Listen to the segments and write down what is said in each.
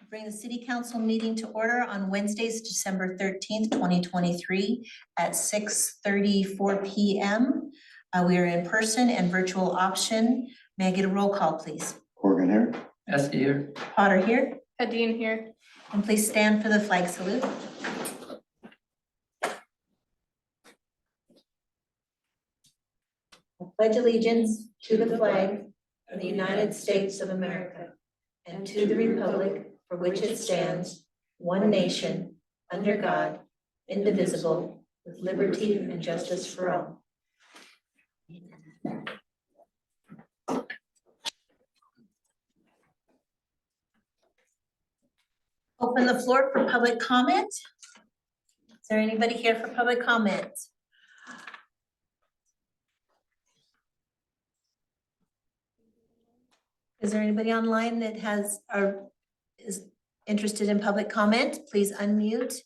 Bring the city council meeting to order on Wednesdays, December 13th, 2023 at 6:34 p.m. We are in person and virtual option. May I get a roll call, please? Corgan here. Esty here. Potter here, Adine here. and please stand for the flag salute. I pledge allegiance to the flag of the United States of America and to the republic for which it stands, one nation, under God, indivisible, with liberty and justice for all. Open the floor for public comment. Is there anybody here for public comment? Is there anybody online that is interested in public comment? Please unmute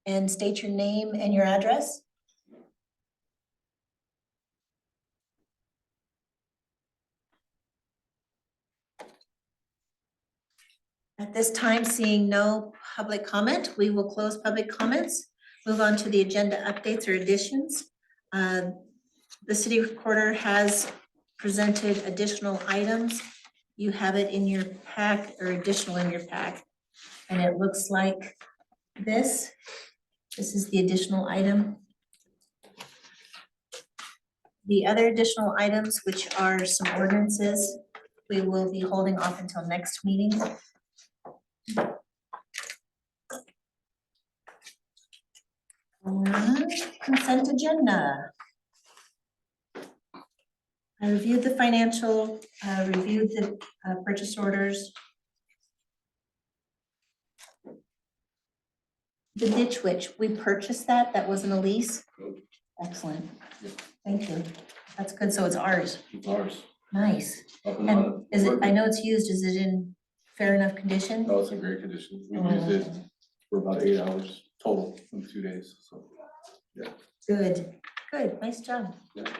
and state your name and your address. At this time, seeing no public comment, we will close public comments. Move on to the agenda updates or additions. The city recorder has presented additional items. You have it in your pack or additional in your pack. And it looks like this. This is the additional item. The other additional items, which are some ordinances, we will be holding off until next meeting. Consent agenda. I reviewed the financial, reviewed the purchase orders. The Ditch Witch, we purchased that, that wasn't a lease? Excellent, thank you. That's good, so it's ours. It's ours. Nice. And is it, I know it's used, is it in fair enough condition? No, it's in great condition. We used it for about 8 hours total in 2 days, so, yeah. Good, good, nice job. Yeah.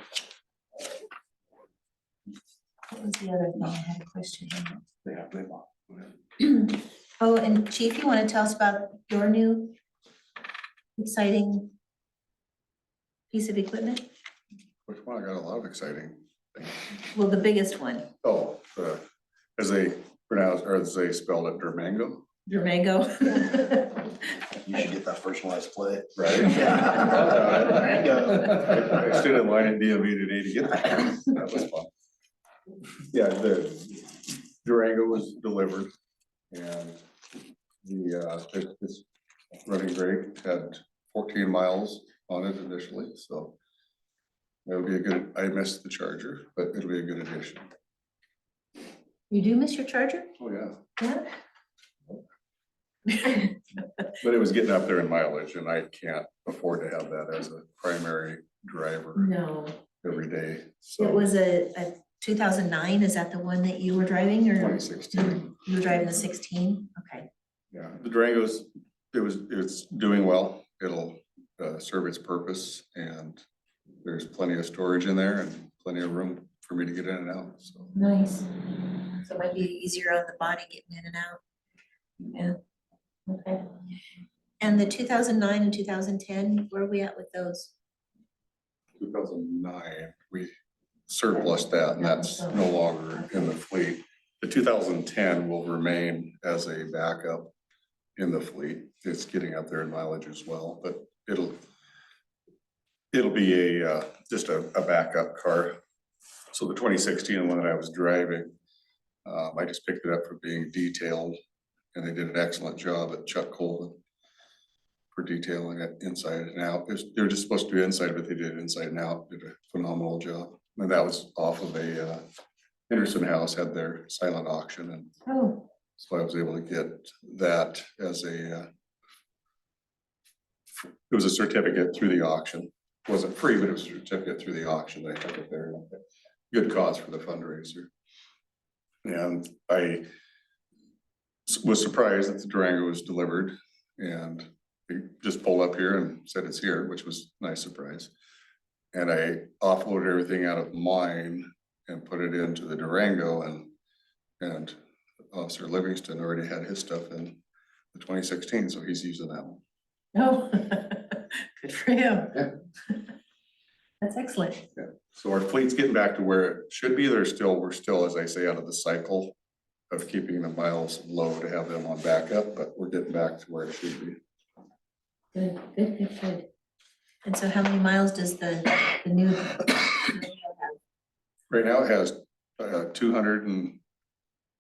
What was the other thing? I had a question. They bought. Oh, and Chief, you want to tell us about your new exciting piece of equipment? Which one? I got a lot of exciting things. Well, the biggest one, Oh, as they pronounce, or as they spelled it, Durmango, your mango. You should get that personalized play. right? Durmango. I stood in line at DMV today to get that. That was fun. Yeah, the Durango was delivered and it's running great. Had 14 miles on it initially, so that'll be a good, I missed the charger, but it'll be a good addition. You do miss your charger? Oh, yeah. Yeah. But it was getting up there in mileage and I can't afford to have that as a primary driver No, every day. it So was a 2009, is that the one that you were driving or? 2016, You were driving the 16, okay. yeah, the Durango's, it's doing well. It'll serve its purpose and there's plenty of storage in there and plenty of room for me to get in and out, so. Nice. So it might be easier on the body getting in and out. Yeah, okay. And the 2009 and 2010, where are we at with those? 2009, we surplused that and that's no longer in the fleet. The 2010 will remain as a backup in the fleet. It's getting up there in mileage as well, but it'll be just a backup car. So the 2016 one that I was driving, I just picked it up for being detailed and they did an excellent job at Chuck Colvin for detailing it inside and out. They were just supposed to do inside, but they did it inside and out, did a phenomenal job. And that was off of a Henderson House had their silent auction, and Oh, so I was able to get that as it was a certificate through the auction. It wasn't free, but it was a certificate through the auction that I took it there. Good cause for the fundraiser. And I was surprised that the Durango was delivered and they just pulled up here and said it's here, which was a nice surprise. And I offloaded everything out of mine and put it into the Durango and Officer Livingston already had his stuff in the 2016, so he's using that one. Oh, good for him. Yeah. That's excellent. So our fleet's getting back to where it should be. We're still, as I say, out of the cycle of keeping the miles low to have them on backup, but we're getting back to where it should be. Good, good, good, good. And so how many miles does the new? Right now it has 200 and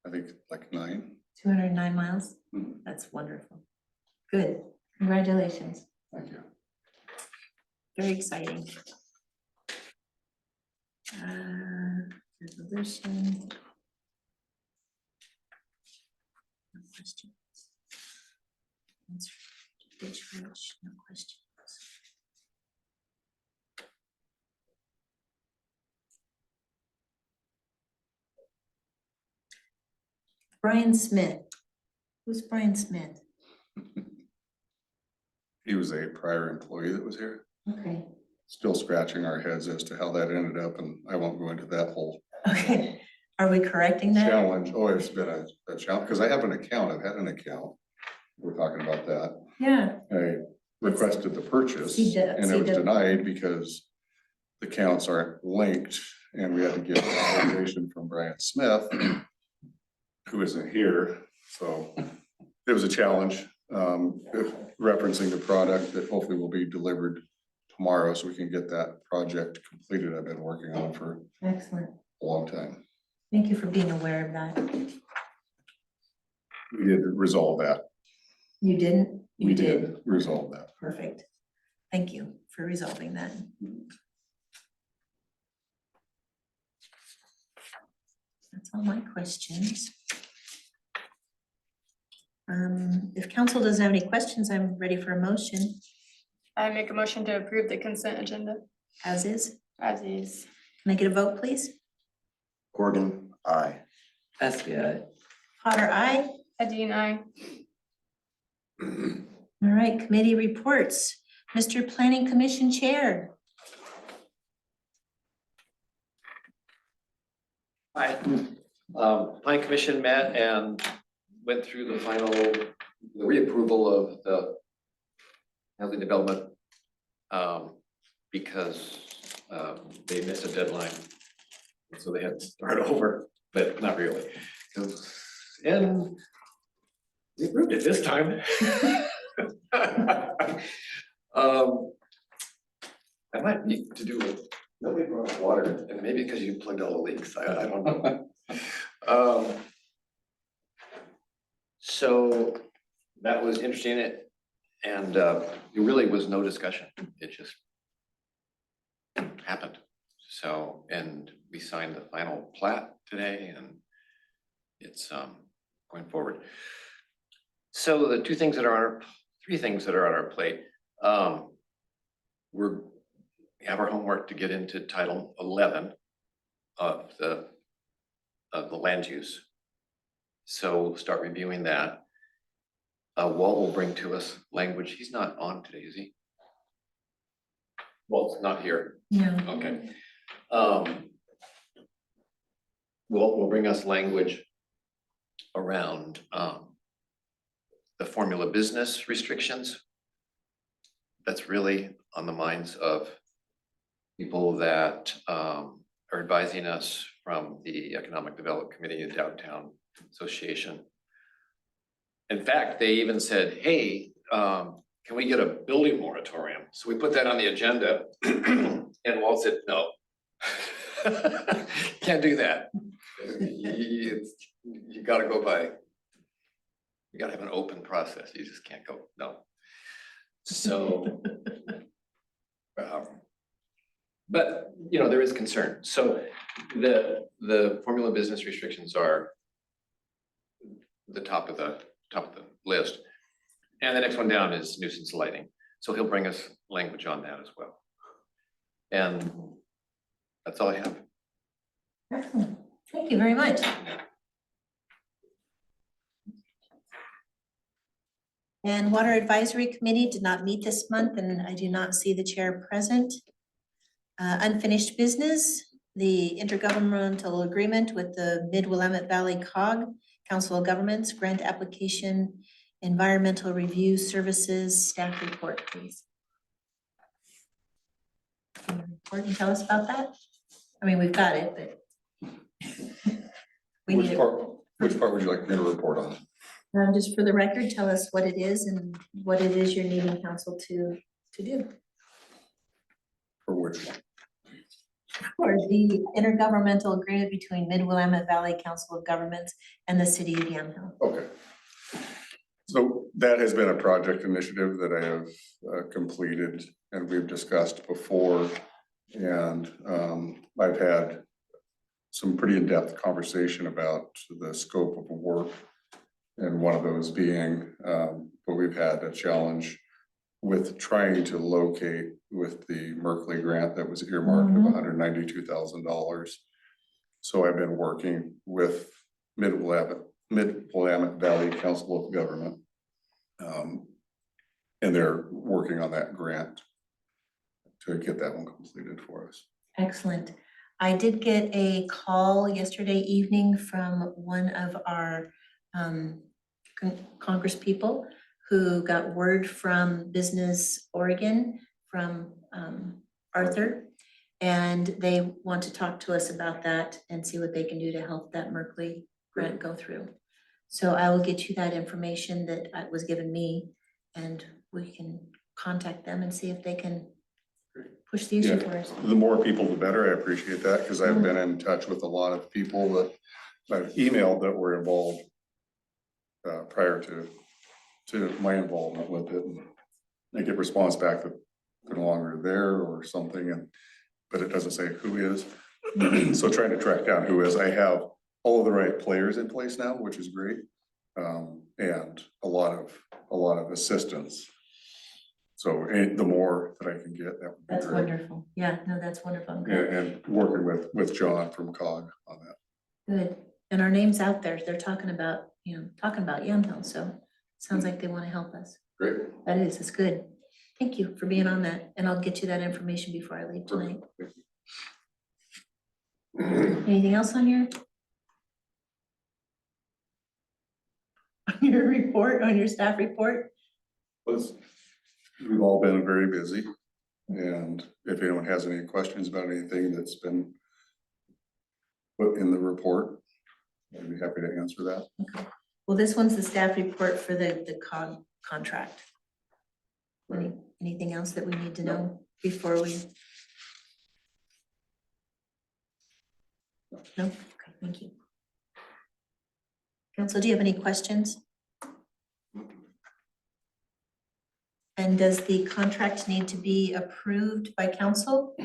I think like 9. 209 miles? Mhm. That's wonderful. Good, congratulations. Thank you. Very exciting. Resolution. No questions. Answer to ditch witch, no questions. Brian Smith. Who's Brian Smith? He was a prior employee that was here. Okay, Still scratching our heads as to how that ended up, and I won't go into that whole okay. Are we correcting that? challenge. Oh, it's been a challenge, because I have an account, I've had an account. We're talking about that. Yeah, I requested the purchase CW. and it was denied because the accounts aren't linked, and we had to get authorization from Brian Smith, who isn't here, so it was a challenge. Referencing the product that hopefully will be delivered tomorrow, so we can get that project completed. I've been working on for excellent. a long time. Thank you for being aware of that. We did resolve that. You didn't? You We did resolve that. Perfect. Thank you for resolving that. That's all my questions. If council doesn't have any questions, I'm ready for a motion, I make a motion to approve the consent agenda as is. as is. Can I get a vote, please? Corrigan, aye. SBI. Potter, aye. Edine, aye. All right, committee reports. Mr. Planning Commission Chair. Hi. Planning Commission met and went through the final, the reapproval of the housing development. Because they missed a deadline. So they had to start over, but not really. And we approved it this time. I might need to do it. Nobody brought up water, and maybe because you plugged all the leaks, I don't know. So that was interesting, and there really was no discussion, it just happened. So, and we signed the final plat today, and it's going forward. So the three things that are on our plate, we have our homework to get into Title 11 of the land use. So we'll start reviewing that. Walt will bring to us language. He's not on today, is he? Walt's not here. No. Okay. Walt will bring us language around the formula business restrictions. That's really on the minds of people that are advising us from the Economic Development Committee of Downtown Association. In fact, they even said, hey, can we get a building moratorium? So we put that on the agenda and Walt said, no. Can't do that. You gotta go by, you gotta have an open process. You just can't go, no. So, but you know, there is concern. So the formula business restrictions are the top of the list. And the next one down is nuisance lighting. So he'll bring us language on that as well. And that's all I have. Excellent. Thank you very much. And Water Advisory Committee did not meet this month, and I do not see the chair present. Unfinished business, the intergovernmental agreement with the Mid-Willamette Valley COG Council of Governments, grant application, environmental review services, staff report, please. Can you report and tell us about that? I mean, we've got it, but. We need it. Which part would you like me to report on? Just for the record, tell us what it is and what it is you're needing council to do. For which one? For the intergovernmental agreement between Mid-Willamette Valley Council of Governments and the city of Yamhill. Okay. So that has been a project initiative that I have completed and we've discussed before. And I've had some pretty in-depth conversation about the scope of the work. And one of those being, but we've had a challenge with trying to locate with the Merkley grant that was earmarked of $192,000. So I've been working with Mid-Willamette Valley Council of Government. And they're working on that grant to get that one completed for us. Excellent. I did get a call yesterday evening from one of our Congress people who got word from Business Oregon from Arthur. And they want to talk to us about that and see what they can do to help that Merkley grant go through. So I will get you that information that was given me and we can contact them and see if they can push the issue for us. The more people, the better. I appreciate that because I've been in touch with a lot of people that I've emailed that were involved prior to my involvement with it. And I get response back that they're no longer there or something, but it doesn't say who is. So trying to track down who is. I have all of the right players in place now, which is great, and a lot of assistance. So the more that I can get, that would be That's great. wonderful. Yeah, no, that's wonderful. I'm Yeah, glad. and working with John from COG on that. Good. And our name's out there. They're talking about Yamhill, so sounds like they want to help us. Great. That is, it's good. Thank you for being on that, and I'll get you that information before I leave tonight. Anything else on your report, on your staff report? We've all been very busy, and if anyone has any questions about anything that's been put in the report, I'd be happy to answer that. Okay. Well, this one's the staff report for the COG contract. Anything else that we need to know before we? No? Okay, thank you. Council, do you have any questions? And does the contract need to be approved by council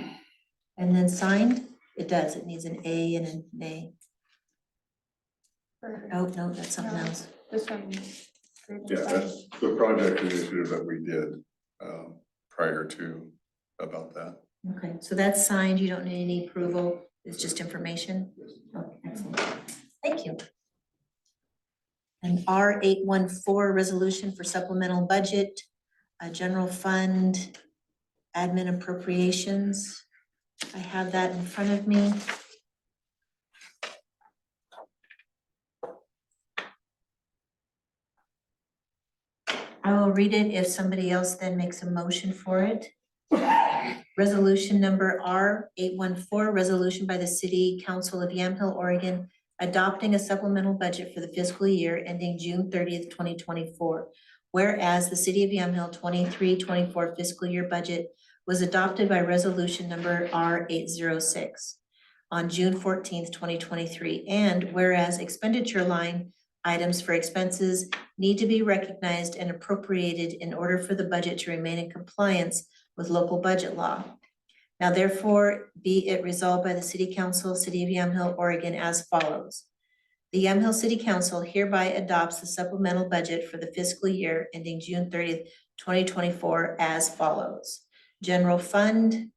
and then signed? It does. It needs an A and an A. Oh, no, that's something No. else. This one. Yeah, that's the project initiative that we did prior to about that. Okay, so that's signed. You don't need any approval. It's just information. Okay, excellent. Thank you. And R814 resolution for supplemental budget, general fund, admin appropriations. I have that in front of me. I will read it if somebody else then makes a motion for it. Resolution number R814, resolution by the City Council of Yamhill, Oregon, adopting a supplemental budget for the fiscal year ending June 30th, 2024. Whereas the City of Yamhill 23-24 fiscal year budget was adopted by resolution number R806 on June 14th, 2023. And whereas expenditure line items for expenses need to be recognized and appropriated in order for the budget to remain in compliance with local budget law. Now therefore be it resolved by the City Council, City of Yamhill, Oregon as follows. The Yamhill City Council hereby adopts the supplemental budget for the fiscal year ending June 30th, 2024 as follows. General fund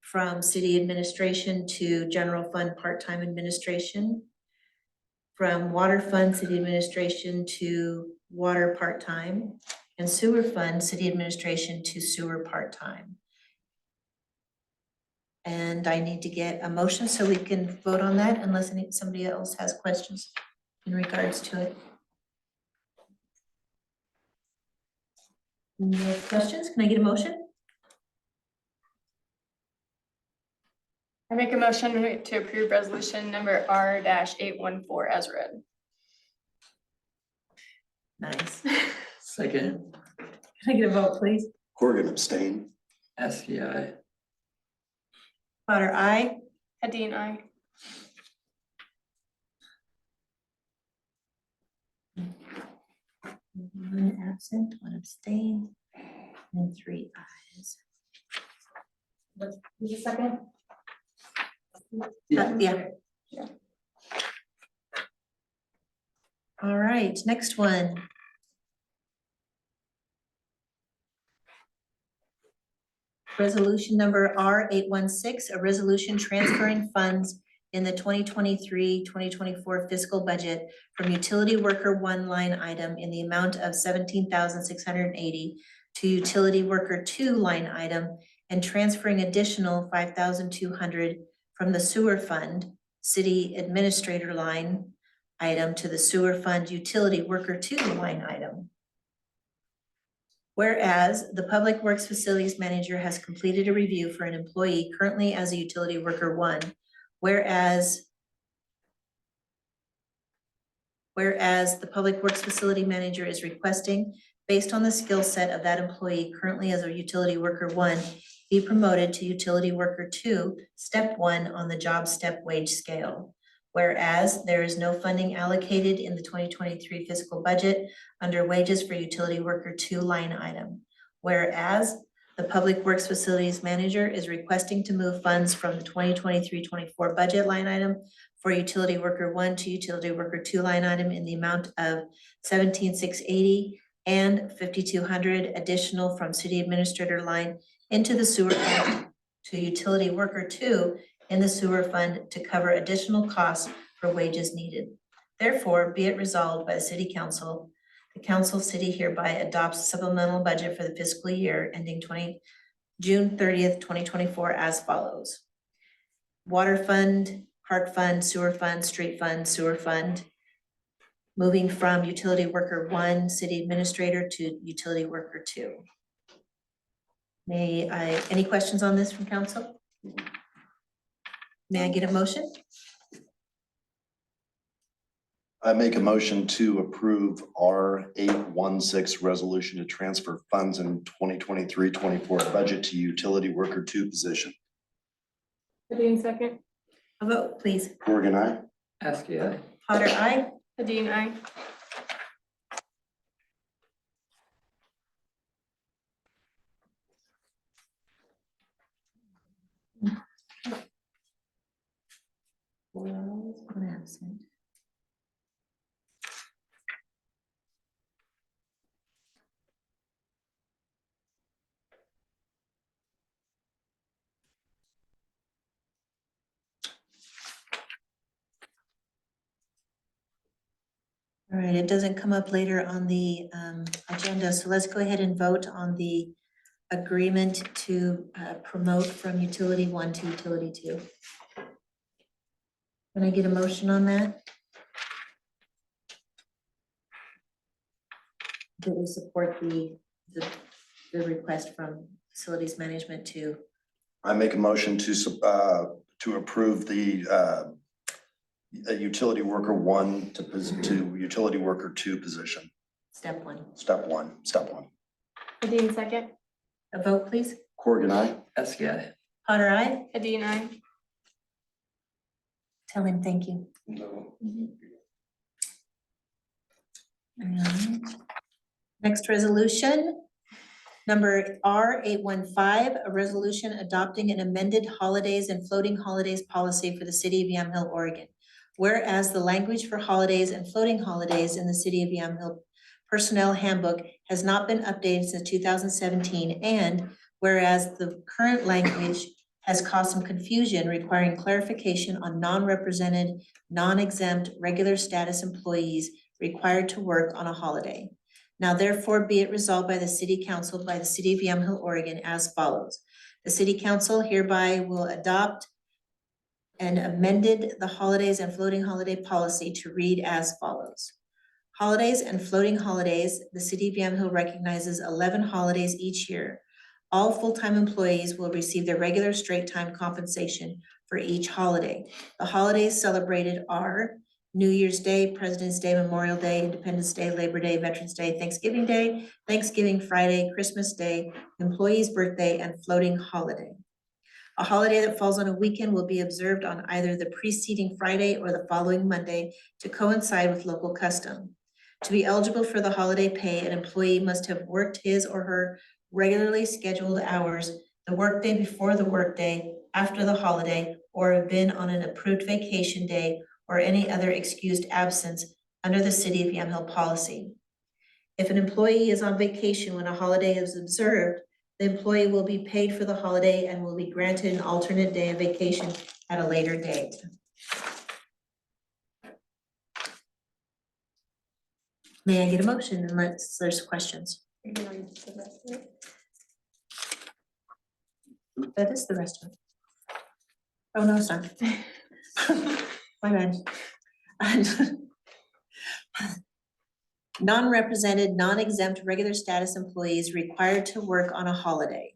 from city administration to general fund part-time administration. From water fund, city administration to water part-time, and sewer fund, city administration to sewer part-time. And I need to get a motion so we can vote on that unless somebody else has questions in regards to it. No questions? Can I get a motion? I make a motion to approve resolution number R-814 as read. Nice. Second, Can I get a vote, please? Corrigan abstain. SCI. Potter, aye. Adine, I. One absent, one abstain, and 3 ayes. Who's the second? Yeah. Yeah. All right, next one. Resolution number R-816, a resolution transferring funds in the 2023-2024 fiscal budget from utility worker 1 line item in the amount of 17,680 to utility worker 2 line item and transferring additional 5,200 from the sewer fund, city administrator line item to the sewer fund utility worker 2 line item. Whereas the Public Works Facilities Manager has completed a review for an employee currently as a utility worker 1, whereas the Public Works Facility Manager is requesting, based on the skill set of that employee currently as a utility worker 1, be promoted to utility worker 2, step 1 on the job step wage scale. Whereas there is no funding allocated in the 2023 fiscal budget under wages for utility worker 2 line item. Whereas the Public Works Facilities Manager is requesting to move funds from the 2023-24 budget line item for utility worker 1 to utility worker 2 line item in the amount of 17,680 and 5,200 additional from city administrator line into the sewer fund to utility worker 2 in the sewer fund to cover additional costs for wages needed. Therefore, be it resolved by the City Council, the Council City hereby adopts supplemental budget for the fiscal year ending June 30th, 2024 as follows. Water fund, park fund, sewer fund, street fund, sewer fund, moving from utility worker 1, city administrator to utility worker 2. Any questions on this from council? May I get a motion? I make a motion to approve R-816 resolution to transfer funds in 2023-24 budget to utility worker 2 position. Adine, second. A vote, please. Corrigan, I. SCI. Potter, aye. Adine, I. One absent. All right, it doesn't come up later on the agenda, so let's go ahead and vote on the agreement to promote from utility 1 to utility 2. Can I get a motion on that? Do we support the request from facilities management to? I make a motion to approve the utility worker 1 to utility worker 2 position. Step 1. Step one. Adine, second. A vote, please. Corrigan, I. SCI. Potter, aye. Adine, I. Tell him thank you. Alright. Next resolution, number R-815, a resolution adopting an amended holidays and floating holidays policy for the city of Yamhill, Oregon. Whereas the language for holidays and floating holidays in the city of Yamhill Personnel Handbook has not been updated since 2017, and whereas the current language has caused some confusion requiring clarification on non-represented, non-exempt, regular status employees required to work on a holiday. Now therefore be it resolved by the City Council by the City of Yamhill, Oregon as follows. The city council hereby will adopt and amended the holidays and floating holiday policy to read as follows. Holidays and floating holidays, the city of Yamhill recognizes 11 holidays each year. All full-time employees will receive their regular straight time compensation for each holiday. The holidays celebrated are New Year's Day, President's Day, Memorial Day, Independence Day, Labor Day, Veterans Day, Thanksgiving Day, Thanksgiving Friday, Christmas Day, employee's birthday, and floating holiday. A holiday that falls on a weekend will be observed on either the preceding Friday or the following Monday to coincide with local custom. To be eligible for the holiday pay, an employee must have worked his or her regularly scheduled hours the workday before the workday, after the holiday, or have been on an approved vacation day or any other excused absence under the City of Yamhill policy. If an employee is on vacation when a holiday is observed, the employee will be paid for the holiday and will be granted an alternate day of vacation at a later date. May I get a motion unless there's questions? You're gonna read the rest of it? That is the rest of it. Oh, no, it's not. My bad. Non-represented, non-exempt regular status employees required to work on a holiday.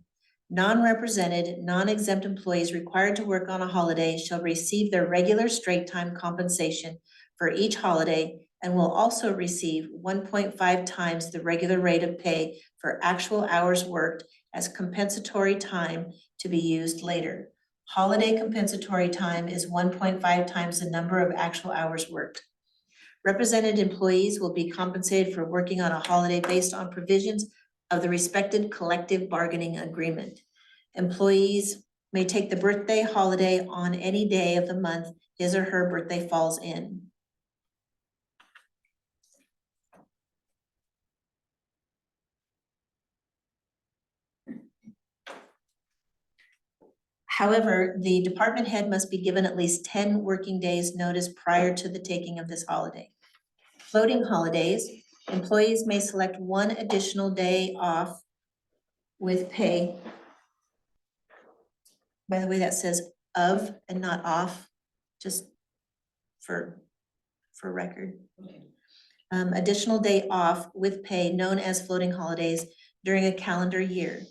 Non-represented, non-exempt employees required to work on a holiday shall receive their regular straight time compensation for each holiday and will also receive 1.5 times the regular rate of pay for actual hours worked as compensatory time to be used later. Holiday compensatory time is 1.5 times the number of actual hours worked. Represented employees will be compensated for working on a holiday based on provisions of the respected collective bargaining agreement. Employees may take the birthday holiday on any day of the month his or her birthday falls in. However, the department head must be given at least 10 working days notice prior to the taking of this holiday. Floating holidays, employees may select one additional day off with pay. By the way, that says of and not off, just for record. Additional day off with pay known as floating holidays during a calendar year.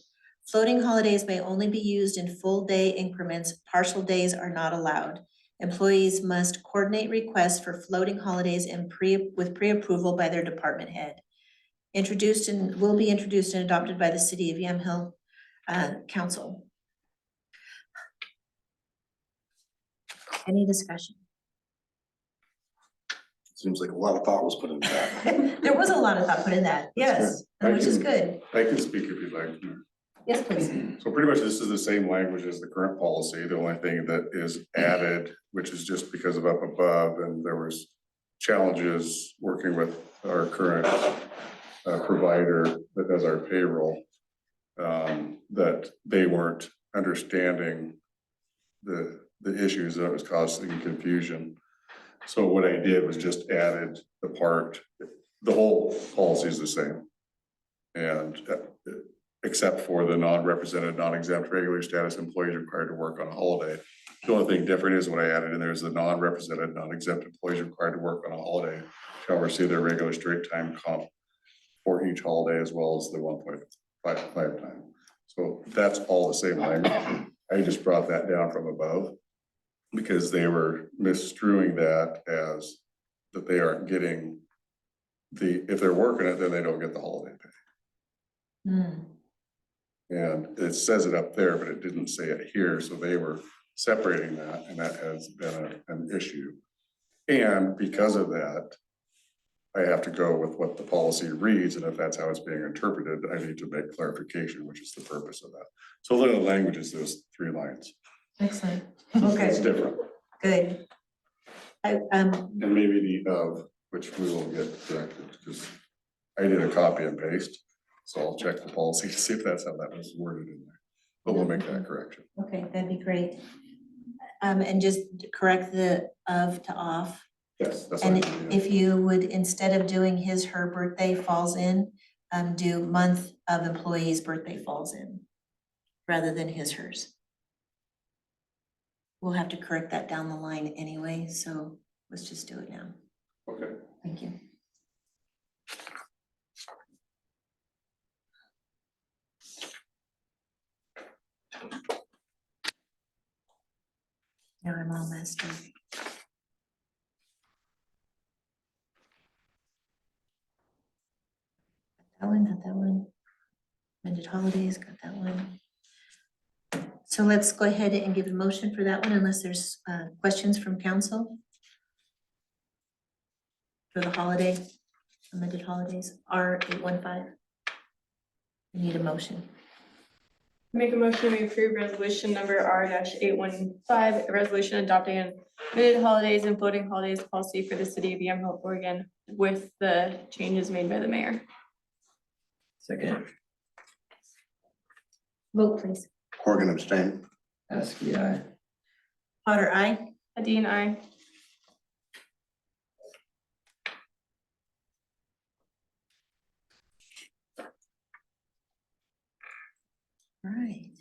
Floating holidays may only be used in full day increments. Partial days are not allowed. Employees must coordinate requests for floating holidays and with pre-approval by their department head. Introduced and will be introduced and adopted by the City of Yamhill Council. Any discussion? Seems like a lot of thought was put into that. There was a lot of thought put in that, yes, good. which is good. I can speak if you'd like. Yes, please. So pretty much this is the same language as the current policy. The only thing that is added, which is just because of up above, and there was challenges working with our current provider that does our payroll, that they weren't understanding the issues that was causing confusion. So what I did was just added the part, the whole policy is the same. And except for the non-represented, non-exempt regular status employees required to work on a holiday. The only thing different is what I added in there is the non-represented, non-exempt employees required to work on a holiday shall receive their regular straight time comp for each holiday as well as the 1.55 time. So that's all the same language. I just brought that down from above because they were misconstruing that as that they aren't getting if they're working it, then they don't get the holiday pay. Hmm. And it says it up there, but it didn't say it here, so they were separating that, and that has been an issue. And because of that, I have to go with what the policy reads, and if that's how it's being interpreted, I need to make clarification, which is the purpose of that. So the language is those 3 lines. Excellent. It's Okay, different. good. And maybe the of, which we will get corrected, because I did a copy and paste. So I'll check the policy to see if that's how that was worded in there. But we'll make that correction. Okay, that'd be great. And just correct the of to off. Yes, that's what I And did, yeah. if you would, instead of doing his, her birthday falls in, do month of employee's birthday falls in. rather than hers. We'll have to correct that down the line anyway, so let's just do it now. Okay. Thank you. Now I'm all messed up. That one, got that one. Amended holidays, got that one. So let's go ahead and give a motion for that one unless there's questions from council. For the holiday, amended holidays, R815. We need a motion. Make a motion to approve resolution number R-815, a resolution adopting an amended holidays and floating holidays policy for the city of Yamhill, Oregon, with the changes made by the mayor. Second, Vote please. Horgan abstain. Askey, I. Potter, aye. Adine, aye. All right.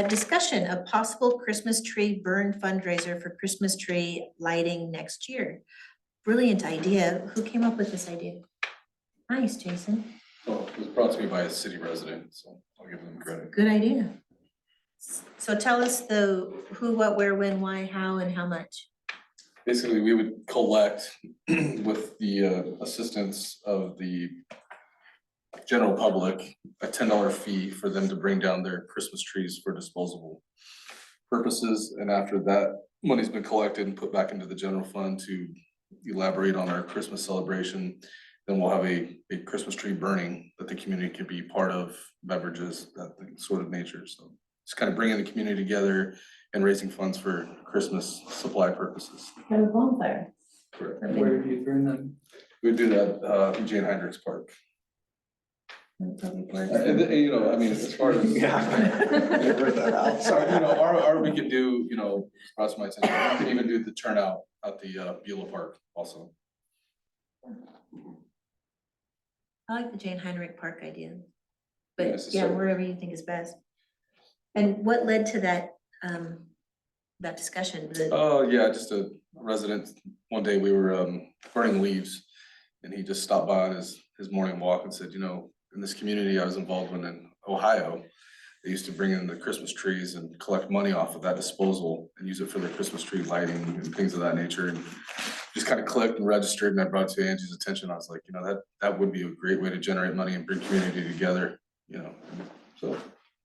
Discussion of possible Christmas tree burn fundraiser for Christmas tree lighting next year. Brilliant idea. Who came up with this idea? Nice, Jason. Well, it was brought to me by a city resident, so I'll give them credit. Good idea. So tell us the who, what, where, when, why, how, and how much. Basically, we would collect with the assistance of the general public, a $10 fee for them to bring down their Christmas trees for disposable purposes. And after that money's been collected and put back into the general fund to elaborate on our Christmas celebration, then we'll have a Christmas tree burning that the community can be part of, beverages, that sort of nature. So it's kind of bringing the community together and raising funds for Christmas supply purposes. Have a bonfire. Correct. Where do you burn them? We do that in Jane Heinrichs Park. Public Works. And, you know, I mean, as far as. So, you know, or we could do, you know, cross my attention, we could even do the turnout at the Beulah Park also. I like the Jane Heinrich Park idea. Yeah, But it's a yeah, certain- wherever you think is best. And what led to that, that discussion? Oh, yeah, just a resident, one day we were burning leaves and he just stopped by on his morning walk and said, you know, in this community I was involved in Ohio, they used to bring in the Christmas trees and collect money off of that disposal and use it for their Christmas tree lighting and things of that nature. And just kind of clicked and registered, and I brought it to Angie's attention. I was like, you know, that would be a great way to generate money and bring community together, you know, so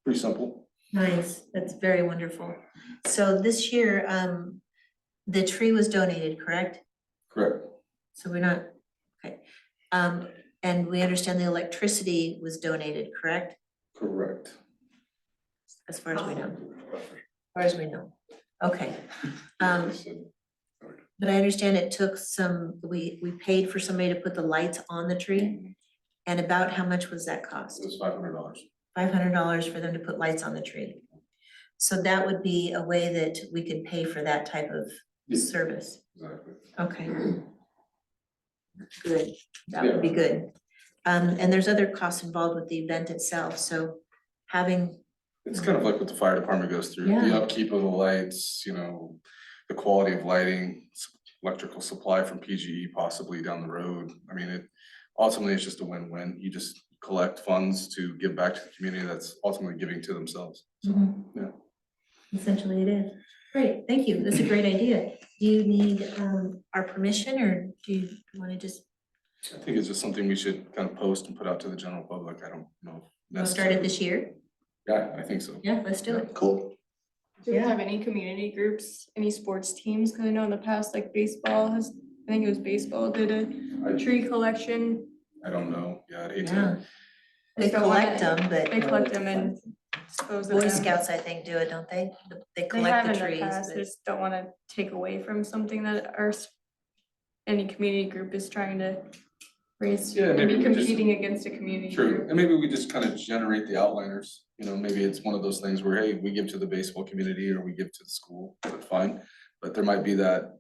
pretty simple. Nice, that's very wonderful. So this year, the tree was donated, correct? Correct. So we're not, okay. And we understand the electricity was donated, correct? Correct. As far as we know. As far as we know. Okay. But I understand it took some, we paid for somebody to put the lights on the tree. And about how much was that It cost? was $500. $500 for them to put lights on the tree. So that would be a way that we could pay for that type of Yeah. service. Exactly. Okay. Good, that would be good. And there's other costs involved with the event itself, so having, It's kind of like what the fire department goes through, the Yeah. upkeep of the lights, you know, the quality of lighting, electrical supply from PGE possibly down the road. I mean, it ultimately it's just a win-win. You just collect funds to give back to the community that's ultimately giving to themselves. So, yeah. essentially it is. Great, thank you, that's a great idea. Do you need our permission, or do you wanna just, I think it's just something we should kind of post and put out to the general public. I don't know. if we'll start it necessarily- this year? Yeah, I think so. Yeah, let's do it. Cool. Do we Yeah. have any community groups, any sports teams? Cause I know in the past, like baseball has, I think it was baseball did a tree collection. I don't know. Yeah, I'd hate Yeah. to. They don't wanna- collect them, They but collect them and dispose of them. Boy Scouts, I think, do it, don't they? They They collect have the in the trees, past, I but just don't wanna take away from something that any community group is trying to raise. Yeah, And maybe be we just- competing against a community True, group. and maybe we just kind of generate the outliners, you know, maybe it's one of those things where, hey, we give to the baseball community or we give to the school, that's fine. But there might be that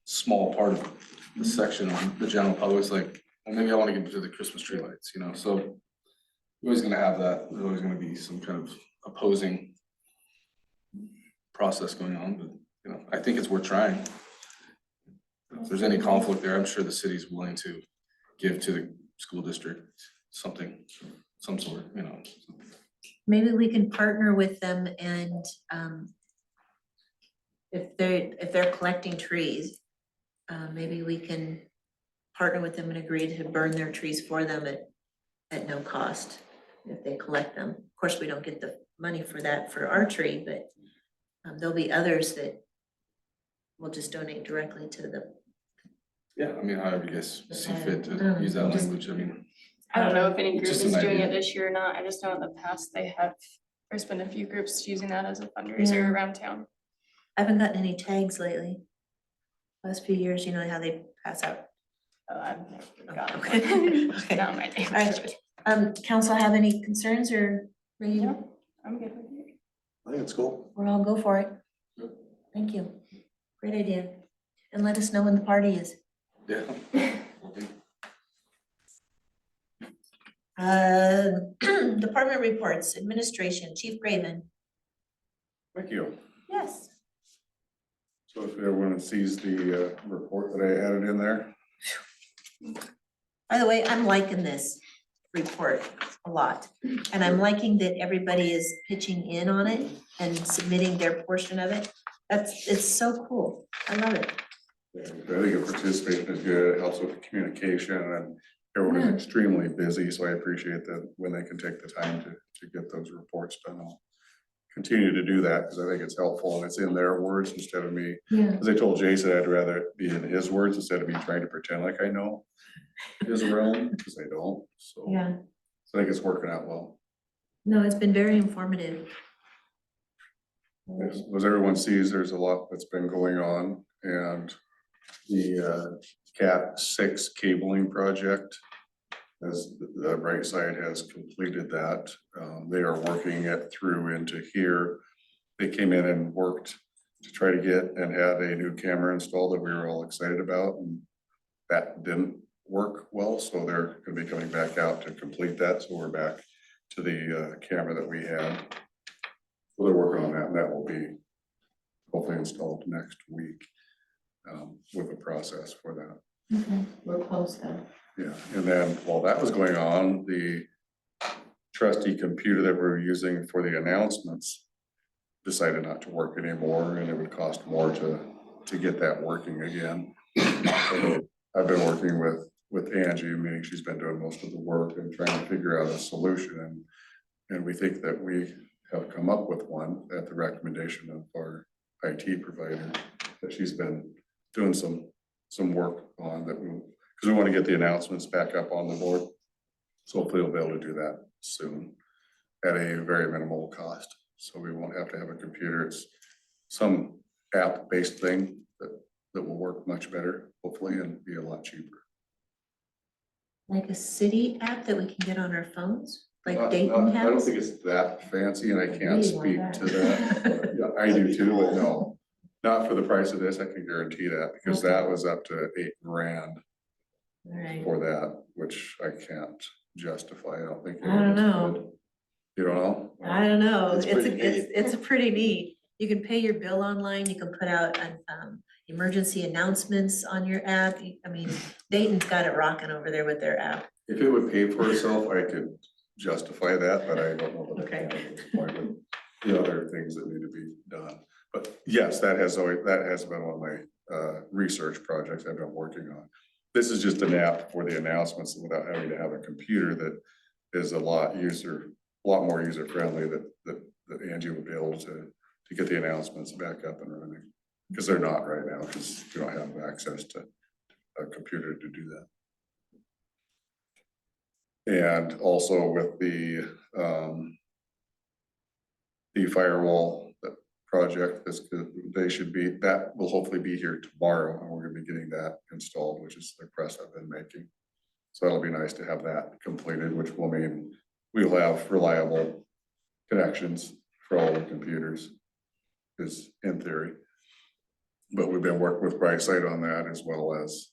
small part of the section on the general public's like, well, maybe I want to give to the Christmas tree lights, you know, so You're always gonna have that, there's always gonna be some kind of opposing process going on, but, you know, I think it's worth trying. If there's any conflict there, I'm sure the city's willing to give to the school district something, some sort, you know. Maybe we can partner with them and if they're collecting trees, maybe we can partner with them and agree to burn their trees for them at no cost if they collect them. Of course, we don't get the money for that for our tree, but there'll be others that will just donate directly to the. Yeah, I mean, however you guys see fit to No, use that just- language, I mean, I don't know if any group Just is an doing it idea. this year or not. I just know in the past there's been a few groups using that as a fundraiser Yeah. around town. I haven't gotten any tags lately. Last few years, you know how they pass out. Oh, I've never gotten Okay. one. Okay. Not my All right. neighborhood. Council have any concerns or ready to No, I'm good with you. I think it's cool. We're all go for it. Thank you. Great idea. And let us know when the party is. yeah. Department reports, administration, Chief Graven. Thank you. Yes. So if everyone sees the report that I added in there, By the way, I'm liking this report a lot. And I'm liking that everybody is pitching in on it and submitting their portion of it. It's so cool. I love it. I think the participation is good, it helps with the communication, and everyone is extremely busy, so I appreciate that when they can take the time to get those reports done. I'll continue to do that, because I think it's helpful, and it's in their words instead of me. Yeah. As I told Jason, I'd rather it be in his words instead of me trying to pretend like I know his realm, because I don't, so. Yeah. So I think it's working out well. No, it's been very informative. As everyone sees, there's a lot that's been going on, and the Cat 6 cabling project, as the Bright Side has completed that, they are working it through into here. They came in and worked to try to get and had a new camera installed that we were all excited about, and that didn't work well, so they're gonna be coming back out to complete that, so we're back to the camera that we had. So they're working on that, and that will be hopefully installed next week with a process for that. Okay, we're close though. Yeah, and then while that was going on, the trusty computer that we were using for the announcements decided not to work anymore, and it would cost more to get that working again. So I've been working with Angie, meaning she's been doing most of the work and trying to figure out a solution, and we think that we have come up with one at the recommendation of our IT provider, that she's been doing some work on that, because we want to get the announcements back up on the board. So hopefully we'll be able to do that soon at a very minimal cost. So we won't have to have a computer. It's some app-based thing that will work much better, hopefully, and be a lot cheaper. Like a city app that we can get on our phones, like Not- Dayton not- I don't has? think it's that fancy, and I can't Really want speak to that. but yeah, I do too, but no, not for the price of this, I can guarantee that, because that was up to $8,000 All right. for that, which I can't justify, I don't think. I don't know. could. You don't know? I don't know. It's It's, pretty it's a pretty neat. You can pay your bill online. You can put out emergency announcements on your app. I mean, Dayton's got it rocking over there with their app. If it would pay for itself, I could justify that, but I don't know that I Okay. can at this point, with the other things that need to be done. But yes, that has been one of my research projects I've been working on. This is just an app for the announcements without having to have a computer that is a lot more user friendly that Angie will be able to get the announcements back up and running. Because they're not right now, because you don't have access to a computer to do that. And also with the firewall project, that will hopefully be here tomorrow, and we're gonna be getting that installed, which is the request I've been making. So it'll be nice to have that completed, which will mean we'll have reliable connections for all the computers, is in theory. But we've been working with Brightside on that, as well as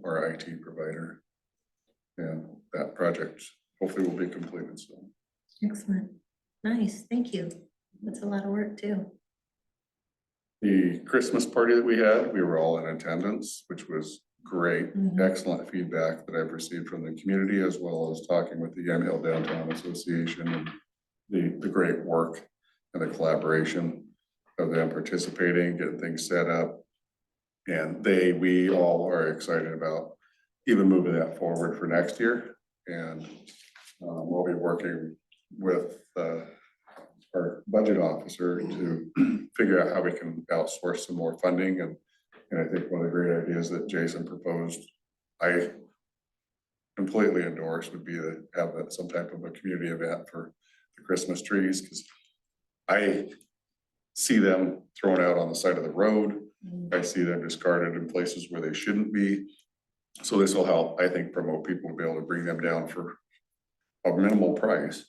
our IT provider. And that project hopefully will be completed soon. Excellent. Nice, thank you. That's a lot of work too. The Christmas party that we had, we were all in attendance, which was great. Mhm. Excellent feedback that I've received from the community, as well as talking with the Yamhill Downtown Association and the great work and the collaboration of them participating, getting things set up. And we all are excited about even moving that forward for next year. And we'll be working with our budget officer to figure out how we can outsource some more funding. And I think one of the great ideas that Jason proposed, I completely endorse, would be to have some type of a community event for the Christmas trees, because I see them thrown out on the side of the road. I see them discarded in places where they shouldn't be. So this will help, I think, promote people to be able to bring them down for a minimal price.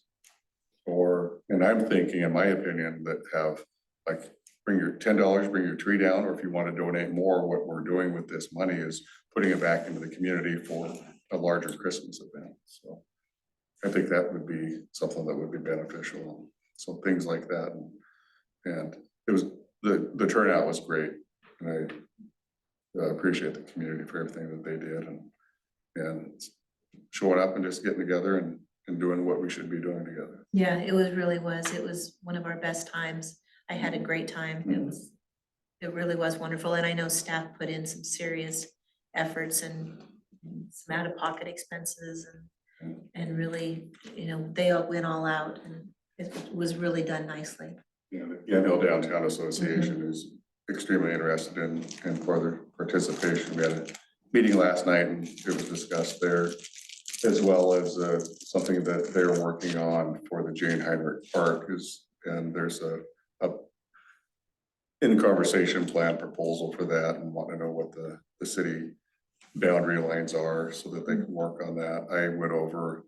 And I'm thinking, in my opinion, that have like, bring your $10, bring your tree down, or if you want to donate more, what we're doing with this money is putting it back into the community for a larger Christmas event. So I think that would be something that would be beneficial. So things like that. And it was, the turnout was great. And I appreciate the community for everything that they did and showing up and just getting together and doing what we should be doing together. Yeah, it really was. It was one of our best times. I had a great time. It really was wonderful. And I know staff put in some serious efforts and some out-of-pocket expenses and really, they all went all out and it was really done nicely. Yeah, the Yamhill Downtown Association is extremely interested in further participation. We had a meeting last night and it was discussed there, as well as something that they're working on for the Jane Heinrich Park and there's a in conversation plan proposal for that, and want to know what the city boundary lines are so that they can work on that. I went over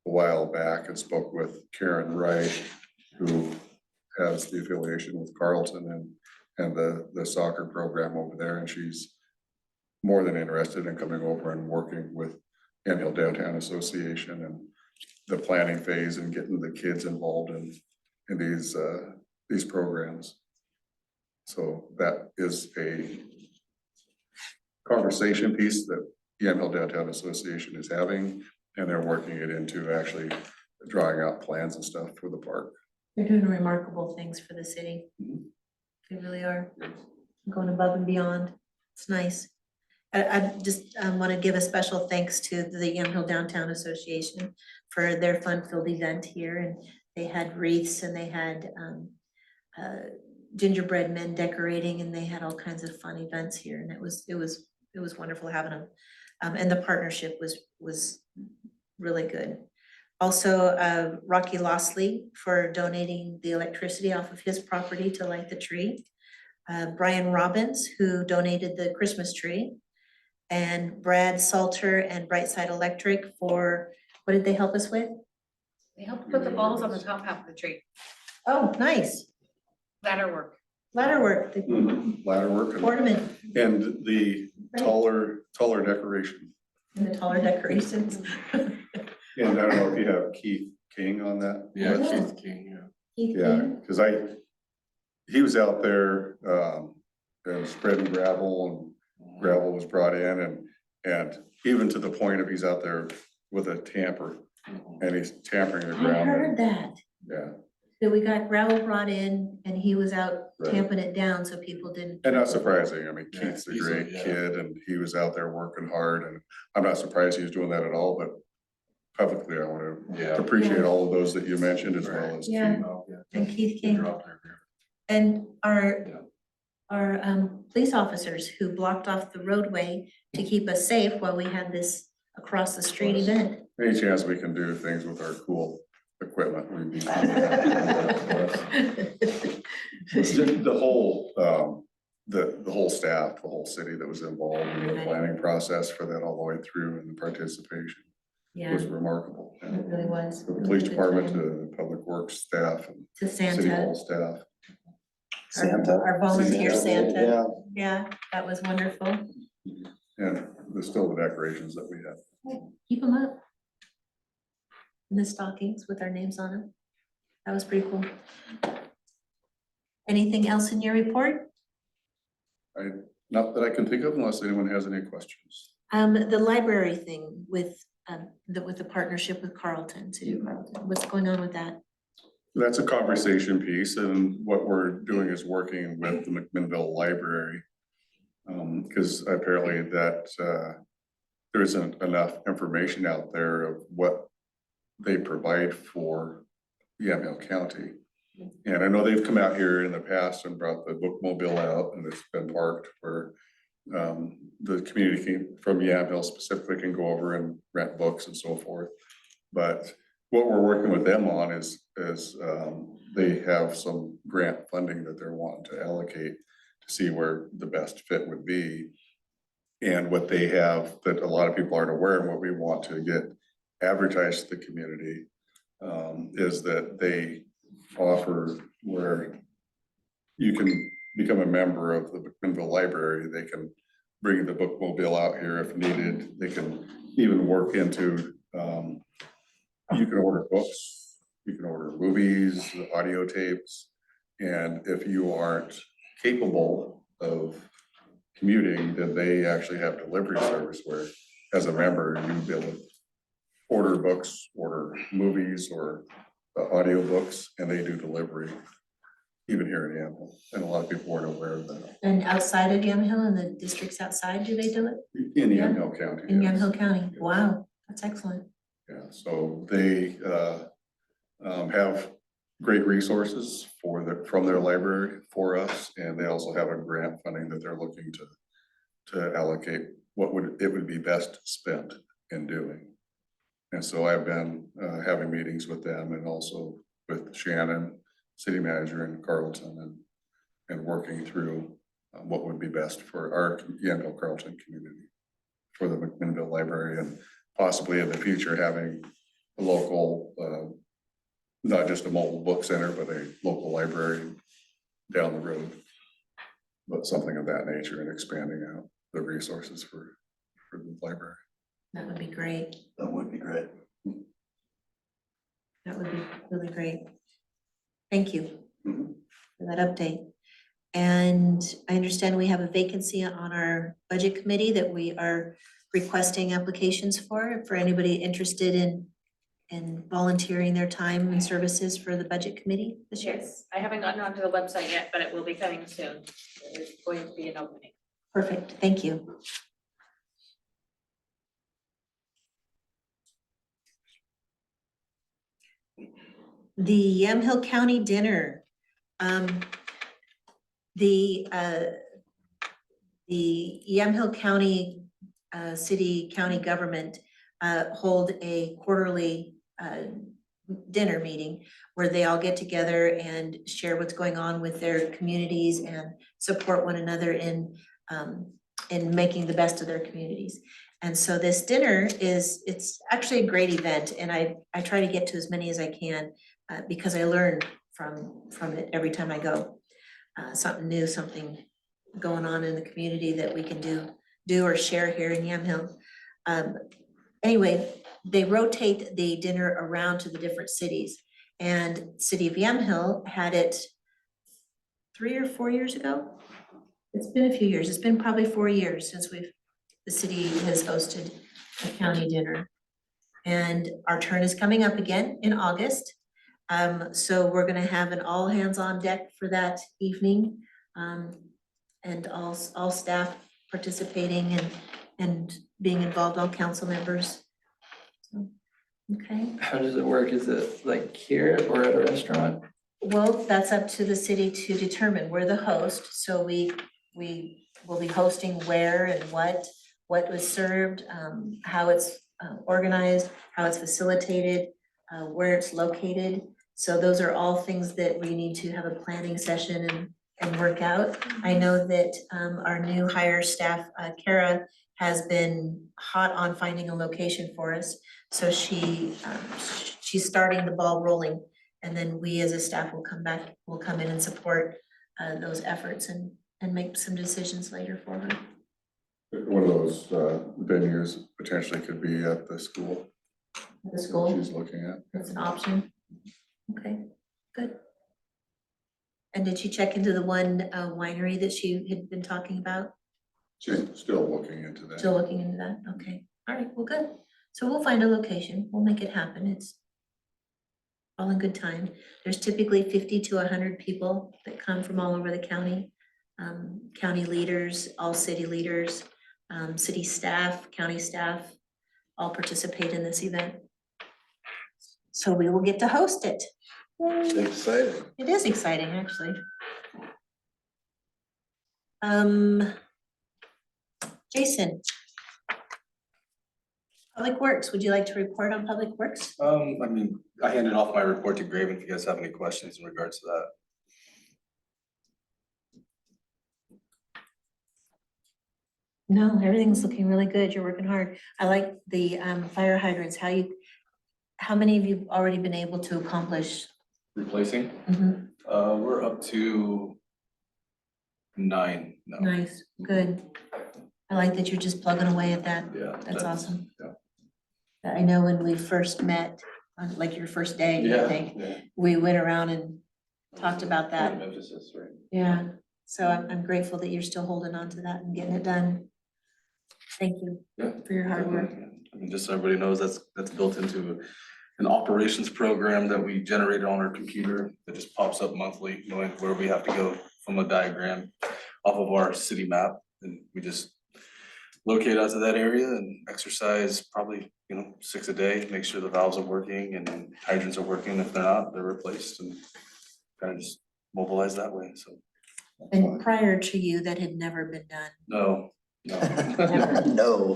a while back and spoke with Karen Wright, who has the affiliation with Carlton and the soccer program over there, and she's more than interested in coming over and working with Yamhill Downtown Association and the planning phase and getting the kids involved in these programs. So that is a conversation piece that Yamhill Downtown Association is having, and they're working it into actually drawing out plans and stuff for the park. They're doing remarkable things for the city. They really are going above and beyond. It's nice. I just want to give a special thanks to the Yamhill Downtown Association for their fun-filled event here. And they had wreaths and they had gingerbread men decorating, and they had all kinds of fun events here. And it was wonderful having them. And the partnership was really good. Also, Rocky Lossley for donating the electricity off of his property to light the tree. Brian Robbins, who donated the Christmas tree. And Brad Salter and Brightside Electric for, what did they help us with? They helped put the balls on the top half of the tree. Oh, nice. Ladder work. Ladder work, the Ladder work ornament and the taller decoration. and the taller decorations. And I don't know if you have Keith King on that. Yeah, Yeah. Keith King, yeah. Keith Yeah, King. because he was out there and spreading gravel, and gravel was brought in, and even to the point of he's out there with a tamper and he's tampering the I ground. heard that, Yeah, that we got gravel brought in and he was out Right. tamping it down so people didn't. and not surprising. I mean, Yeah, Keith's a he's great yeah. kid and he was out there working hard, and I'm not surprised he was doing that at all, but publicly, I want to Yeah. appreciate all of those that you mentioned, as well as Yeah. Keith. And Keith King. They're out there. And Yeah. our police officers who blocked off the roadway to keep us safe while we had this across the street event. Any chance we can do things with our cool equipment, we'd be. The whole, the whole staff, the whole city that was involved in the planning process for that all the way through, and the participation Yeah, was remarkable. it really was. The It was police a good department, time. to the public works staff, and To city Santa, hall staff. our volunteer Santa. Yeah, Yeah, that was wonderful. And there's still the decorations that we have. Keep them up. in the stockings with our names on them. That was pretty cool. Anything else in your report? Not that I can think of unless anyone has any questions. The library thing with the partnership with Carleton, City of Carleton, what's going on with that? That's a conversation piece, and what we're doing is working with the McMinnville Library. Because apparently that there isn't enough information out there of what they provide for Yamhill County. And I know they've come out here in the past and brought the bookmobile out, and it's been parked where the community from Yamhill specifically can go over and rent books and so forth. But what we're working with them on is they have some grant funding that they're wanting to allocate to see where the best fit would be. And what they have that a lot of people aren't aware of, what we want to get advertised to the community is that they offer where you can become a member of the McMinnville Library. They can bring the bookmobile out here if needed. They can even work into, you can order books, you can order movies, audio tapes. And if you aren't capable of commuting, then they actually have delivery service where as a member, you'd be able to order books, order movies or audio books, and they do delivery even here in Yamhill. And a lot of people weren't aware of that. And outside of Yamhill and the districts outside, do they do it? In Yeah. Yamhill County. In yes. Yamhill County? Wow, that's excellent. Yeah, so they have great resources from their library for us, and they also have a grant funding that they're looking to allocate what it would be best spent in doing. And so I've been having meetings with them and also with Shannon, city manager in Carleton, and working through what would be best for our Yamhill Carleton community for the McMinnville Library, and possibly in the future having a local, not just a mobile book center, but a local library down the road. But something of that nature, and expanding out the resources for the library. That would be great. That would be great. That would be really great. Thank you Mhm. for that update. And I understand we have a vacancy on our budget committee that we are requesting applications for anybody interested in volunteering their time and services for the budget committee this year. Yes, I haven't gotten onto the website yet, but it will be coming soon. There's going to be an opening. Perfect, thank you. The Yamhill County dinner. The Yamhill County county government hold a quarterly dinner meeting where they all get together and share what's going on with their communities and support one another in making the best of their communities. And so this dinner it's actually a great event, and I try to get to as many as I can because I learn from it every time I go. Something new, something going on in the community that we can do or share here in Yamhill. Anyway, they rotate the dinner around to the different cities, and City of Yamhill had it 3 or 4 years ago. It's been a few years. It's been probably 4 years since the city has hosted a county dinner. And our turn is coming up again in August. So we're gonna have an all hands on deck for that evening. And all staff participating and being involved, all council members. So, okay, How does it work? Is it like here or at a restaurant? well, that's up to the city to determine. We're the host, so we will be hosting where and what was served, how it's organized, how it's facilitated, where it's located. So those are all things that we need to have a planning session and work out. I know that our new hire staff, Kara, has been hot on finding a location for us. So she's starting the ball rolling, and then we as a staff will come in and support those efforts and make some decisions later for her. One of those venues potentially could be at the school. The That's what school, she's looking at. that's an option. Okay, good. And did she check into the one winery that she had been talking about? She's still looking into that. Still looking into that? Okay, all right, well, good. So we'll find a location, we'll make it happen, it's all in good time. There's typically 50 to 100 people that come from all over the county. County leaders, all city leaders, city staff, county staff, all participate in this event. So we will get to host it. Exciting. It is exciting, actually. Jason. Public Works, would you like to report on Public Works? I mean, I handed off my report to Graven if you guys have any questions in regards to that. No, everything's looking really good. You're working hard. I like the fire hydrants. How many of you already been able to accomplish? Replacing, Mhm, we're up to 9 now. nice, good. I like that you're just plugging away at that. Yeah. That's awesome. Yeah. I know when we first met, on like your first day, I Yeah. think, Yeah. we went around and talked about that. Emphasis, right? Yeah, so I'm grateful that you're still holding on to that and getting it done. Thank you Yeah. for your hard work. I mean, just so everybody knows, that's built into an operations program that we generated on our computer that just pops up monthly, knowing where we have to go from a diagram off of our city map. And we just locate out to that area and exercise probably, 6 a day, make sure the valves are working and hydrants are working. If they're not, they're replaced and kind of just mobilize that way, so. And prior to you, that had never been done. No. No. No.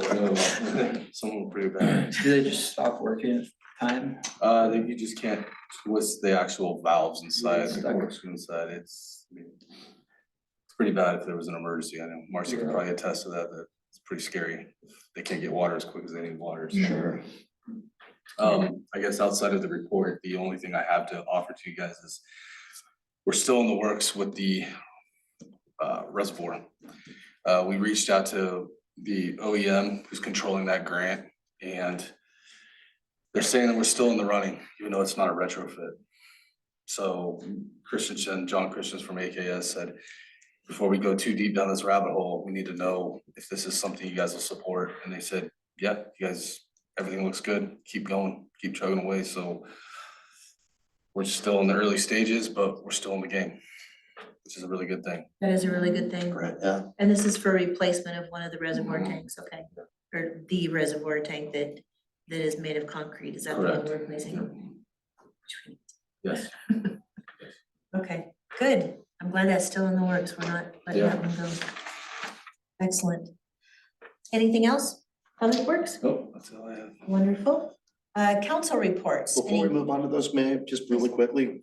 Someone pretty bad. Do they just stop working at time? Then you just can't twist the actual valves inside, the Stuck. corkscrew inside, it's pretty bad if there was an emergency. I know Marcy could probably attest to that, it's pretty scary. They can't get water as quick as they need water. so. Sure. I guess outside of the report, the only thing I have to offer to you guys is we're still in the works with the reservoir. We reached out to the OEM who's controlling that grant, and they're saying that we're still in the running, even though it's not a retrofit. So John Christensen from AKS said, before we go too deep down this rabbit hole, we need to know if this is something you guys will support. And they said, yeah, you guys, everything looks good, keep going, keep chugging away. So we're still in the early stages, but we're still in the game, which is a really good thing. That is a really good thing. Right, yeah. And this is for replacement of one of the reservoir Mhm. tanks, okay? Or the reservoir tank that is made of concrete, is that the one Correct. we're replacing? Yes. Okay, good. I'm glad that's still in the works. We're not letting Yeah. that one go. Excellent. Anything else? Public Works? Oh, that's all I have. Wonderful. Council reports. Before we Any- move on to those, may I just really quickly,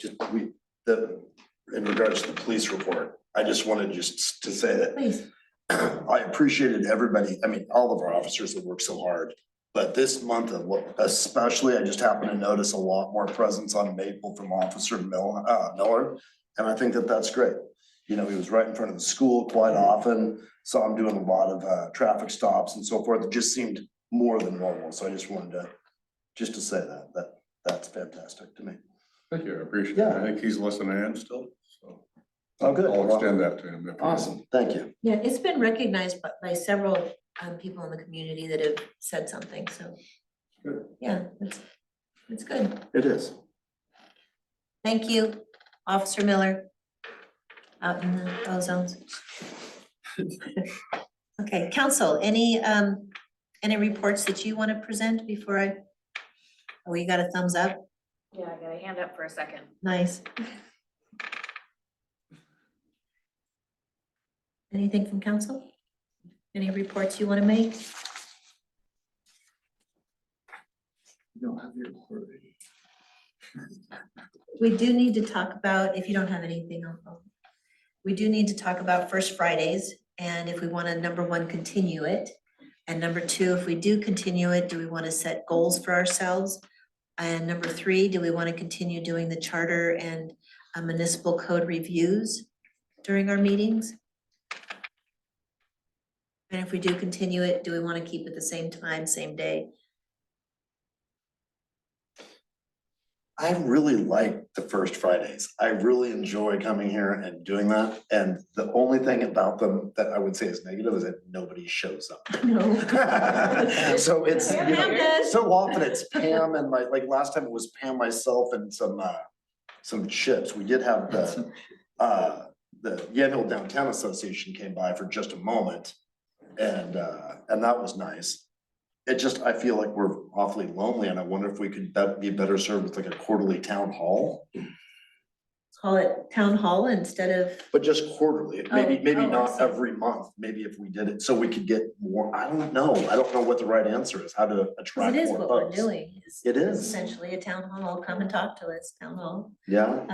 in regards to the police report, I just wanted just to say that Please. I appreciated everybody, I mean, all of our officers that work so hard. But this month especially, I just happened to notice a lot more presence on Maple from Officer Miller. And I think that that's great. He was right in front of the school quite often, saw him doing a lot of traffic stops and so forth. It just seemed more than normal. So I just wanted to say that's fantastic to me. Thank you, I appreciate it. Yeah. I think he's listening in still, so Oh, good. I'll extend that to him. Awesome, thank you. Yeah, it's been recognized by several people in the community that have said something, so. Good. Yeah, it's good. It is. Thank you, Officer Miller. Out in the ozones. Okay, council, any reports that you want to present before oh, you got a thumbs up? Yeah, I got a hand up for a second. Nice. Anything from council? Any reports you want to make? You don't have your report. We do need to talk about, if you don't have anything, we do need to talk about First Fridays, and if we want to, number one, continue it. And number two, if we do continue it, do we want to set goals for ourselves? And number three, do we want to continue doing the charter and municipal code reviews during our meetings? And if we do continue it, do we want to keep it the same time, same day? I really like the first Fridays. I really enjoy coming here and doing that. And the only thing about them that I would say is negative is that nobody shows up. No. So it's, you Pam know, does. so often it's Pam and like last time it was Pam, myself and some chips. We did have the Yale Downtown Association came by for just a moment. And that was nice. It just, I feel like we're awfully lonely and I wonder if we could be better served with like a quarterly town hall, Call it town hall instead of, but just quarterly, maybe, Oh, I not see. every month, maybe if we did it, so we could get more, I don't know what the right answer is, how to 'cause attract it is more what we're folks. doing. It is, Essentially a town hall, come and talk to us, town hall. yeah,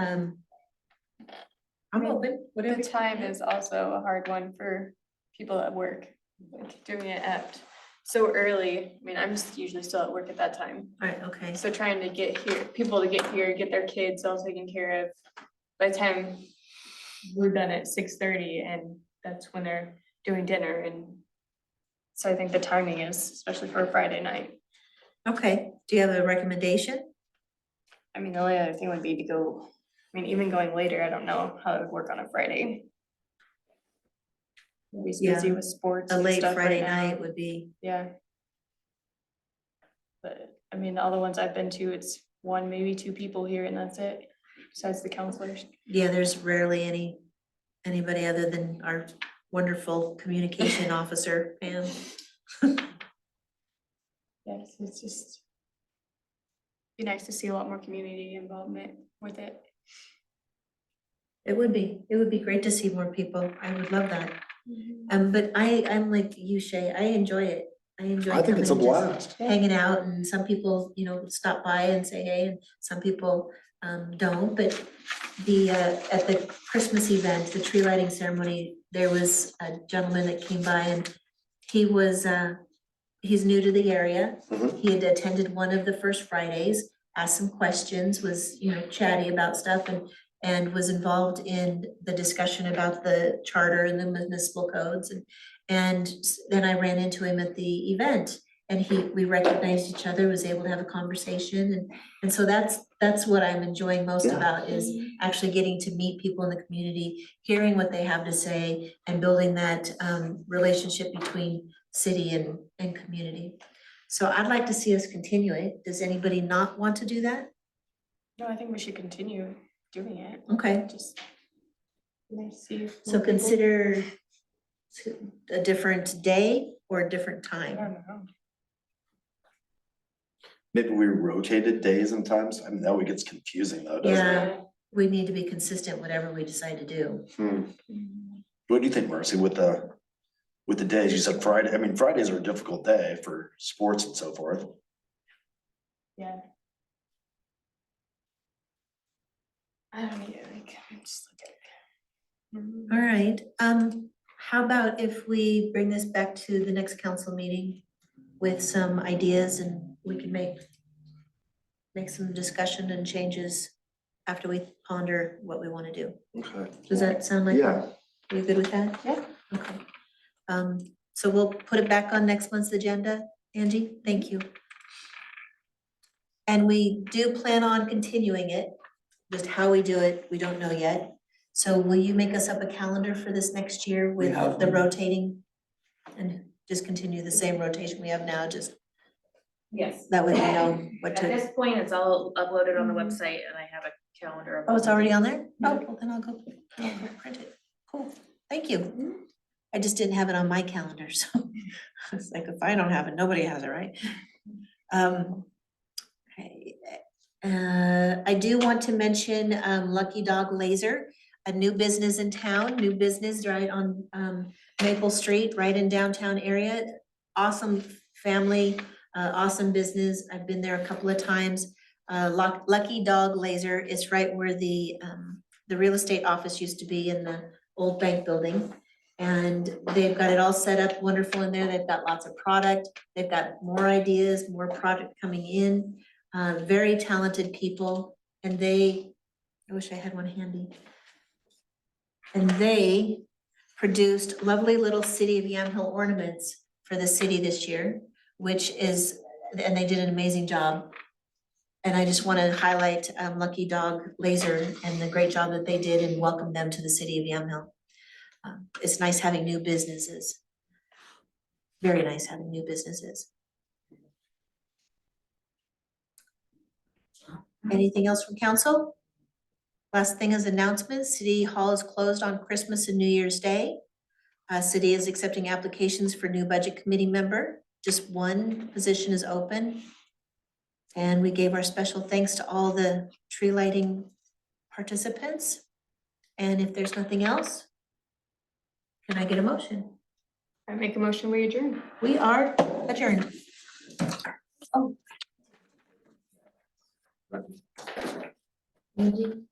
I'm open, whatever. The time is also a hard one for people at work, like doing it at so early. I mean, I'm usually still at work at that time. Alright, okay. So trying to get here, people to get here, get their kids all taken care of. By the time we're done at 6:30 and that's when they're doing dinner and. So I think the timing is, especially for a Friday night. Okay, do you have a recommendation? I mean, the only other thing would be to go, I mean, even going later, I don't know how it would work on a Friday. We're busy Yeah, with sports A and late stuff right Friday now. night would be, Yeah. But, I mean, all the ones I've been to, it's one, maybe two people here and that's it, besides the counselors. yeah, there's rarely anybody other than our wonderful communication officer, Pam. Yes, it's just. Be nice to see a lot more community involvement with it. It would be great to see more people. I would love that. But I'm like you, Shay, I enjoy it. I enjoy I think it's a coming, just blast. hanging out, and some people, stop by and say hey, and some people don't, but at the Christmas event, the tree lighting ceremony, there was a gentleman that came by and he was he's new to the area. Mhm. He had attended one of the first Fridays, asked some questions, was, chatty about stuff and was involved in the discussion about the charter and the municipal codes and then I ran into him at the event and we recognized each other, was able to have a conversation and so that's what I'm enjoying most Yeah. about is actually getting to meet people in the community, hearing what they have to say and building that relationship between city and community. So I'd like to see us continue it. Does anybody not want to do that? No, I think we should continue doing it, Okay, just. Nice to see. so more people. consider a different day or a different I time. don't know. Maybe we rotated days and times, I mean, that way gets confusing though, doesn't it? Yeah, we need to be consistent, whatever we decide to do. What do you think, Marcy, with the days, you said Friday, I mean, Fridays are a difficult day for sports and so forth. Yeah. I don't know, like, I'm just looking. All right, how about if we bring this back to the next council meeting with some ideas and we can make some discussion and changes after we ponder what we want to do. Okay. Does that sound like? Yeah. Are you good with that? Yeah. Okay. So we'll put it back on next month's agenda, Angie, thank you. And we do plan on continuing it, just how we do it, we don't know yet. So will you make us up a calendar for this next year with have the one. rotating? And just continue the same rotation we have now, just Yes. that way we know what At to. this point, it's all uploaded on the website and I have a calendar. of Oh, it's all the already on dates. there? Oh, well, then I'll go print it. Cool, thank you. I just didn't have it on my calendar, so it's like, if I don't have it, nobody has it, right? Okay, I do want to mention Lucky Dog Laser, a new business in town, new business right on Maple Street, right in downtown area. Awesome family, awesome business. I've been there a couple of times. Lucky Dog Laser is right where the real estate office used to be in the old bank building. And they've got it all set up wonderful in there. They've got lots of product. They've got more ideas, more product coming in. Very talented people and I wish I had one handy. And they produced lovely little City of Yamhill ornaments for the city this year, and they did an amazing job. And I just want to highlight Lucky Dog Laser and the great job that they did and welcome them to the city of Yamhill. It's nice having new businesses. Very nice having new businesses. Anything else from council? Last thing is announcements. City Hall is closed on Christmas and New Year's Day. City is accepting applications for new budget committee member. Just one position is open. And we gave our special thanks to all the tree lighting participants. And if there's nothing else, can I get a motion? I make a motion, we adjourn. We are adjourned. Oh. Andy?